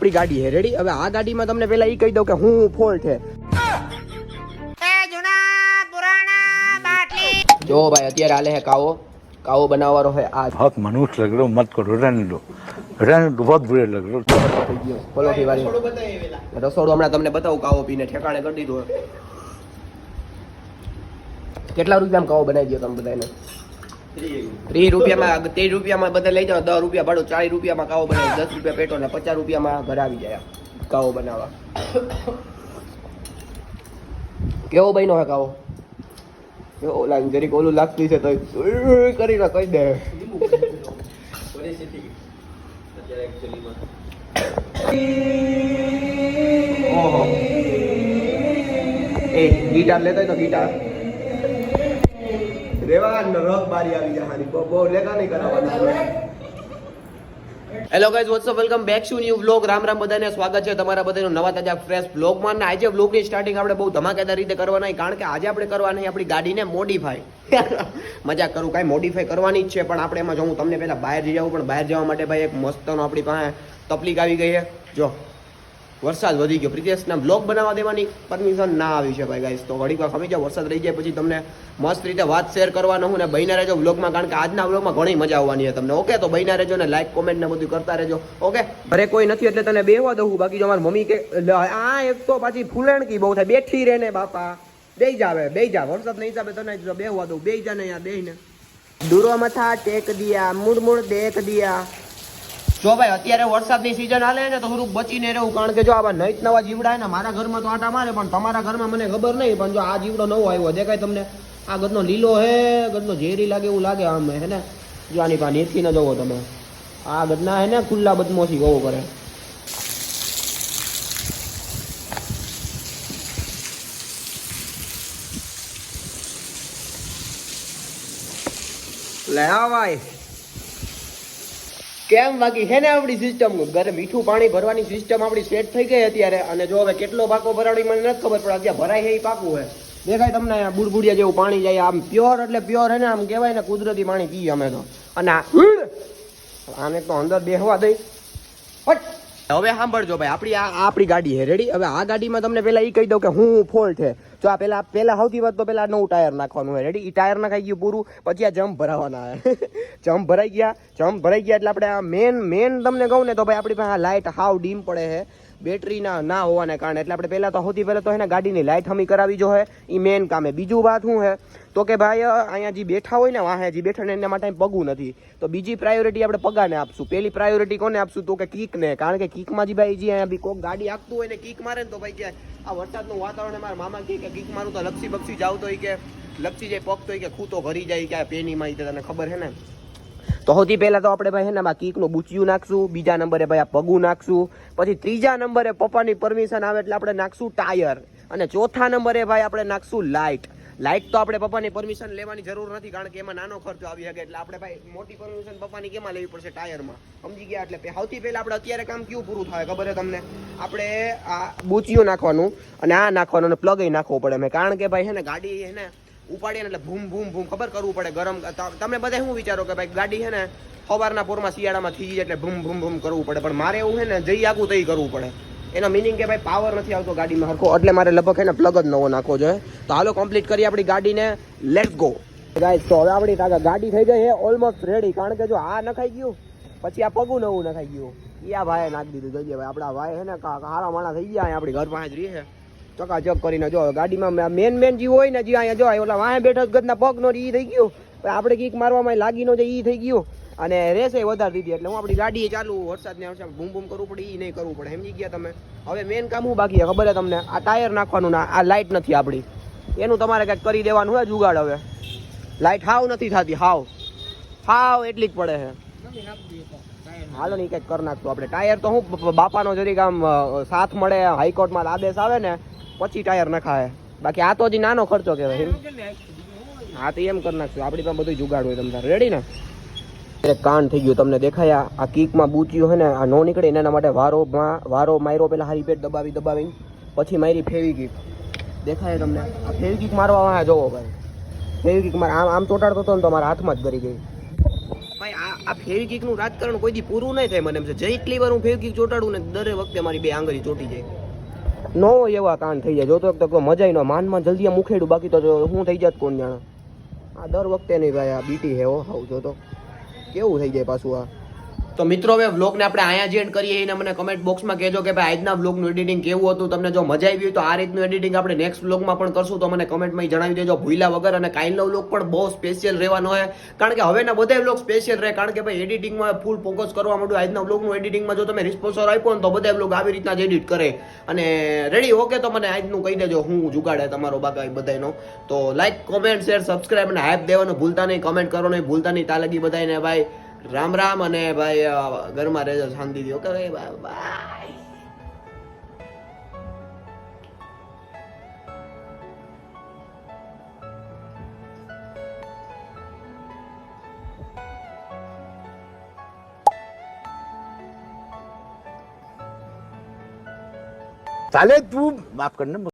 આપણી ગાડી હે રેડી. હવે આ ગાડીમાં તમને પેલા ઈ કહી દઉં કે હું ફોલ્ટ છે. જો ભાઈ અત્યારે હાલે હે કાવો બનાવવાનો है आज. बहुत मनुष्य लग रहे हो, मत करो, रहने दो बहुत बुरे लग रहे हो. પલોઠી વાળી રસોડું હમણાં તમને બતાવું. કાવો પીને ઠેકાણે કરી દીધું. કેટલા રૂપિયામાં કાવો બનાવી દો તમે બધાને? 30 રૂપિયામાં 13 રૂપિયામાં બધા લઈ જાઓ. 10 રૂપિયા ભાડું, 40 રૂપિયામાં કાવો બનાવી, 10 રૂપિયા પેટ્રોલ ને 50 રૂપિયામાં ઘરે આવી જાય કાવો બનાવવા. કેવો બન્યો હે કાવો? ઓલા જરીક ઓલું લાગતું છે તો કરીને કહી દે. ઓહો એ ગિટાર લેતો તો ગિટાર રેવા રગ બારી આવી જવાની. બહુ લેખા નહીં કરાવવાના. Hello guys, WhatsApp, welcome back to new vlog. Ram Ram બધાને, સ્વાગત છે તમારા બધાનું નવા તાજા ફ્રેશ વ્લોગમાં. ને આજે વ્લોગની સ્ટાર્ટિંગ આપણે બહુ ધમાકેદાર રીતે કરવાના, કારણ કે આજે આપણે કરવાની આપણી ગાડીને મોડિફાઈ. મજાક કરું, કાંઈ મોડિફાઈ કરવાની જ છે, પણ આપણે એમાં જો હું તમને પહેલાં બહાર જઈ જાઉં. પણ બહાર જવા માટે ભાઈ એક મસ્તનો આપણી પાસે તકલીફ આવી ગઈ છે. જો વરસાદ વધી ગયો, પ્રિતેશના બ્લોગ બનાવવા દેવાની પરમિશન ના આવી છે ભાઈ ગાઈસ. તો ઘડીક વાર ખમી જાઓ, વરસાદ રહી જાય પછી તમને મસ્ત રીતે વાત શેર કરવાનો હું ને બહીના રહેજો વ્લોગમાં, કારણ કે આજના વ્લોગમાં ઘણી મજા આવવાની છે તમને. ઓકે, તો બહીના રહેજો ને લાઈક કોમેન્ટ ને બધું કરતા રહેજો. ઓકે, ઘરે કોઈ નથી એટલે તને બેહવા દઉં. બાકી જો મારી મમ્મી કે આ એક તો પાછી ફૂલણકી બહુ થાય, બેઠી રહે ને બાપા. બેઈ જા વરસાદના હિસાબે તને બેહવા દઉં. બેઈ જા ને યાર, બેહીને દૂરો મથા ટેક દિયા, મૂળ દેખ દિયા. જો ભાઈ અત્યારે વરસાદની સિઝન હાલે ને તો થોડુંક બચીને રહેવું, કારણ કે જો આવા નઈત નવા જીવડા ને મારા ઘરમાં તો આટા મારે, પણ તમારા ઘરમાં મને ખબર નહીં. પણ જો આ જીવડો નવો આવ્યો દેખાય તમને, આ ગદનો લીલો હે, ગદનો ઝેરી લાગે એવું લાગે આમ હે ને. જો આની પાસે નેથી ન જોવો તમે, આ ગદના હે ને ખુલ્લા બદમોશી બહુ કરે. લે આ ભાઈ કેમ બાકી છે ને આપણી સિસ્ટમ ઘરે મીઠું પાણી ભરવાની સિસ્ટમ આપણી સેટ થઈ ગઈ અત્યારે. અને જો હવે કેટલો પાકો ભરાડી મને નથી ખબર, પણ અત્યારે ભરાય છે એ પાકું છે. દેખાય તમને બુડબુડિયા જેવું પાણી જાય આમ, પ્યોર એટલે પ્યોર હે ને, આમ કહેવાય ને કુદરતી પાણી પીએ અમે તો. અને આને તો અંદર બેહવા દઈ. હવે સાંભળજો ભાઈ, આપણી ગાડી છે રેડી. હવે આ ગાડીમાં તમને પેલા એ કહી દઉં કે હું ફોલ્ટ છે. જો આ પેલા સૌથી વાત તો પેલા નવું ટાયર નાખવાનું હોય રેડી. એ ટાયર નાખાઈ ગયું પૂરું, પછી આ જમ્પ ભરાવાના હોય. જમ્પ ભરાઈ ગયા એટલે આપણે આ મેન તમને કહું ને તો ભાઈ આપણી પાસે આ લાઇટ હાવ ડીમ પડે છે બેટરી ના હોવાને કારણે. એટલે આપણે પહેલા તો સૌથી પહેલા તો એને ગાડીની લાઇટ હમી કરાવી જો હે, એ મેન કામ છે. બીજું વાત શું છે તો કે ભાઈ અહીંયા જે બેઠા હોય ને વાહે જે બેઠા ને એના માટે પગું નથી, તો બીજી પ્રાયોરિટી આપણે પગાને આપશું. પેલી પ્રાયોરિટી કોને આપશું તો કે કીકને, કારણ કે કીકમાં જે ભાઈ જે અહીંયા કોઈક ગાડી આપતું હોય ને કીક મારે ને તો ભાઈ કે આ વરસાદનું વાતાવરણ મારા મામા કે કીક મારું તો લપસી બક્ષી જાવ તો કે લપસી જાય પગ તો કે ખૂતો ભરી જાય કે પેનીમાં, તને ખબર છે ને. તો સૌથી પહેલા તો આપણે ભાઈ છે ને કીકનું બૂચિયું નાખશું, બીજા નંબરે ભાઈ આ પગું નાખશું, પછી ત્રીજા નંબરે પપ્પાની પરમિશન આવે એટલે આપણે નાખશું ટાયર, અને ચોથા નંબરે ભાઈ આપણે નાખશું લાઇટ. તો આપણે પપ્પાની પરમિશન લેવાની જરૂર નથી, કારણ કે એમાં નાનો ખર્ચો આવી શકે. એટલે આપણે ભાઈ મોટી પરમિશન પપ્પાની કેમાં લેવી પડશે? ટાયરમાં. સમજી ગયા? એટલે સૌથી પહેલા આપણે અત્યારે કામ કેવું પૂરું થાય ખબર છે તમને? આપણે આ બૂચિયું નાખવાનું અને આ નાખવાનું અને પ્લગ નાખવો પડે મેં, કારણ કે ભાઈ છે ને ગાડી છે ને ઉપાડીએ ને એટલે ભૂમ ખબર કરવું પડે ગરમ. તમે બધા શું વિચારો કે ભાઈ ગાડી છે ને સવારના પોરમાં શિયાળામાં થઈ જાય એટલે ભૂમ કરવું પડે, પણ મારે એવું છે ને જઈ આગું તઈ કરવું પડે. એનો મિનિંગ કે ભાઈ પાવર નથી આવતો ગાડીમાં હરખો, એટલે મારે લગભગ એને પ્લગ જ નવો નાખવો જોઈએ. તો હાલો કમ્પ્લીટ કરીએ આપણી ગાડીને, લેટ્સ ગો ગાઈસ. તો હવે આપણી ગાડી થઈ ગઈ છે ઓલમોસ્ટ રેડી, કારણ કે જો આ નખાઈ ગયું પછી આ પગું નવું નખાઈ ગયું, એ આ ભાઈએ નાખી દીધું. જોઈએ ભાઈ આપણા ભાઈ છે ને હારા માણા થઈ ગયા, આપણી ઘર પાસે જ રહી છે ચકાચક કરીને. જો ગાડીમાં મેન જે હોય ને જે અહીંયા જો ઓલા વાહે બેઠો ગદના પગ નો ઈ થઈ ગયું, આપણે કીક મારવામાં લાગી નો જાય ઈ થઈ ગયું, અને રેસે વધારે દીધી. એટલે હું આપણી ગાડી ચાલુ વરસાદને બૂમ કરવું પડે, એ નહીં કરવું પડે. સમજી ગયા તમે? હવે મેન કામ શું બાકી ખબર છે તમને? આ ટાયર નાખવાનું ના, આ લાઇટ નથી આપણી, એનું તમારે કંઈક કરી દેવાનું હોય જુગાડ. હવે લાઇટ હાવ નથી થતી, હાવ એટલી જ પડે છે. હાલો નહીં કંઈક કરી નાખતું આપણે. ટાયર તો હું બાપાનો જરીક આમ સાથ મળે, હાઈકોર્ટમાં આદેશ આવે ને પછી ટાયર નખાય, બાકી આ તો હજી નાનો ખર્ચો કહેવાય. હા તો એમ કરી નાખશું, આપણી પાસે બધું જુગાડ હોય. તમે રેડી ને? કાન થઈ ગયું તમને દેખાયા? આ કીકમાં બૂચ્યું છે ને આ નો નીકળે એના માટે વારો માર્યો પેલા હારી પેટ દબાવીને પછી મારી ફેવિકીક. દેખાય તમને? આ ફેવિકીક મારવા જોવો ભાઈ, ફેવિકીક મારે આમ ચોટાડતો હતો ને તો મારા હાથમાં જ ગરી ગઈ. ભાઈ આ ફેવિકિક નું રાજકારણ કોઈ દી પૂરું નહીં થાય મને એમ છે. જેટલી વાર હું ફેવિકિક ચોટાડું ને દરેક વખતે મારી બે આંગળી ચોટી જાય. નો એવા કાંડ થઈ જાય. જોતો તો મજા નો માનમાં જલ્દી આ મુખેડું, બાકી તો શું થઈ જાત કોણ જાણે. આ દર વખતે નહીં ભાઈ, આ બીટી હે હો હાવ. જોતો કેવું થઈ જાય પાછું આ. તો મિત્રો હવે વ્લોગને આપણે અહીંયા જ એન્ડ કરીએ. એને મને કમેન્ટ બોક્સમાં કહેજો કે ભાઈ આજના વ્લોગનું એડિટિંગ કેવું હતું. તમને જો મજા આવી હોય તો આ રીતનું એડિટિંગ આપણે નેક્સ્ટ વ્લોગમાં પણ કરશું, તો મને કમેન્ટમાં જણાવી દેજો ભૂલ્યા વગર. અને કાલનો વ્લોગ પણ બહુ સ્પેશિયલ રહેવાનો હોય, કારણ કે હવેના બધા વ્લોગ સ્પેશિયલ રહે, કારણ કે ભાઈ એડિટિંગમાં ફૂલ ફોકસ કરવા માંડ્યું. આજના વ્લોગનું એડિટિંગમાં જો તમે રિસ્પોન્સ આપ્યો ને તો બધા વ્લોગ આવી રીતના જ એડિટ કરે. અને રેડી ઓકે, તો મને આજનું કહી દેજો હું જુગાડે તમારો બાકી બધાનો. તો લાઈક કોમેન્ટ શેર સબસ્ક્રાઈબ અને હાઈપ દેવાનું ભૂલતા નહીં, કમેન્ટ કરવાનું ભૂલતા નહીં. તા લગી બધાને ભાઈ રામ રામ, અને ભાઈ ઘરમાં રહેજો શાંતિથી. ઓકે ભાઈ, બાય. ચાલે તું માફ કરને.